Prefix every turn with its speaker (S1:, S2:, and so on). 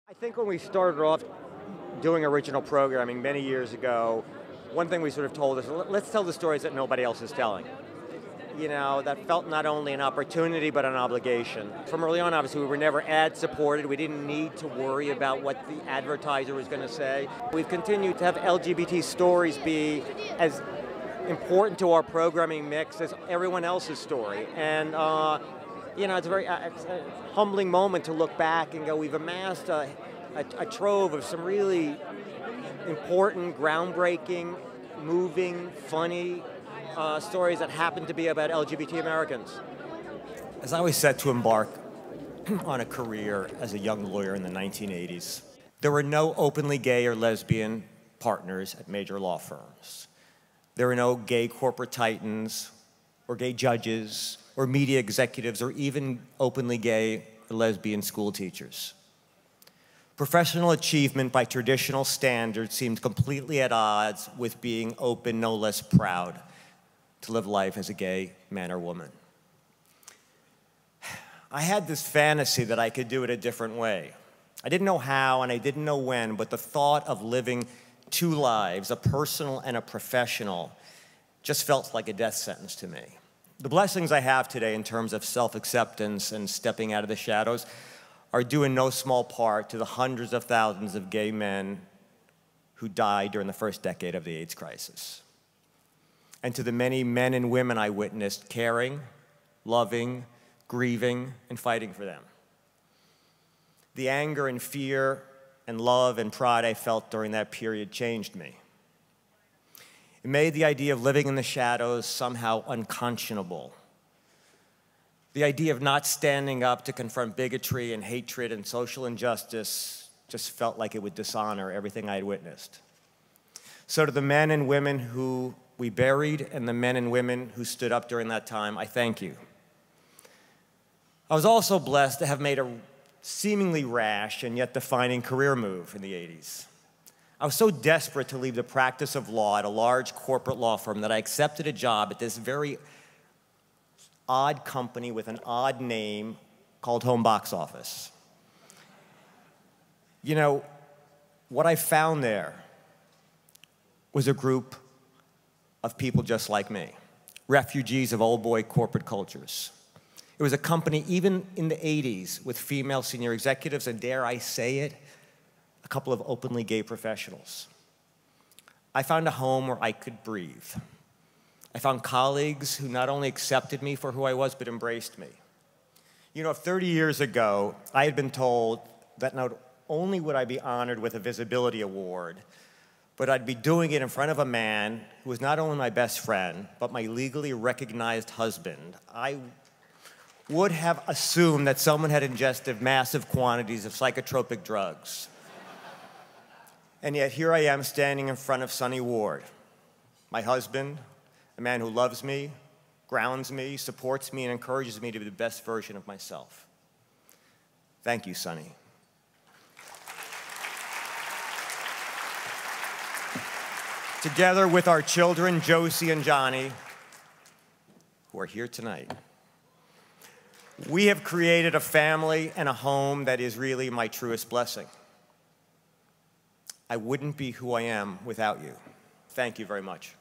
S1: I think when we started off doing original programming many years ago, one thing we sort of told us, let's tell the stories that nobody else is telling. You know, that felt not only an opportunity, but an obligation. From early on, obviously, we were never ad supported. We didn't need to worry about what the advertiser was going to say. We've continued to have LGBT stories be as important to our programming mix as everyone else's story. And you know, it's a humbling moment to look back and go, we've amassed a trove of some really important, groundbreaking, moving, funny stories that happen to be about LGBT Americans. As I was set to embark on a career as a young lawyer in the 1980s, there were no openly gay or lesbian partners at major law firms. There were no gay corporate titans or gay judges or media executives, or even openly gay or lesbian school teachers. Professional achievement by traditional standards seemed completely at odds with being open, no less proud to live life as a gay man or woman. I had this fantasy that I could do it a different way. I didn't know how and I didn't know when, but the thought of living two lives, a personal and a professional, just felt like a death sentence to me. The blessings I have today in terms of self-acceptance and stepping out of the shadows are due in no small part to the hundreds of thousands of gay men who died during the first decade of the AIDS crisis, and to the many men and women I witnessed caring, loving, grieving, and fighting for them. The anger and fear and love and pride I felt during that period changed me. It made the idea of living in the shadows somehow unconscionable. The idea of not standing up to confront bigotry and hatred and social injustice just felt like it would dishonor everything I had witnessed. So to the men and women who we buried and the men and women who stood up during that time, I thank you. I was also blessed to have made a seemingly rash and yet defining career move in the 80s. I was so desperate to leave the practice of law at a large corporate law firm that I accepted a job at this very odd company with an odd name called Home Box Office. You know, what I found there was a group of people just like me, refugees of old boy corporate cultures. It was a company, even in the 80s, with female senior executives, and dare I say it, a couple of openly gay professionals. I found a home where I could breathe. I found colleagues who not only accepted me for who I was, but embraced me. You know, 30 years ago, I had been told that not only would I be honored with a visibility award, but I'd be doing it in front of a man who was not only my best friend, but my legally recognized husband. I would have assumed that someone had ingested massive quantities of psychotropic drugs. And yet here I am standing in front of Sonny Ward, my husband, a man who loves me, grounds me, supports me, and encourages me to be the best version of myself. Thank you, Sonny. Together with our children, Josie and Johnny, who are here tonight, we have created a family and a home that is really my truest blessing. I wouldn't be who I am without you. Thank you very much.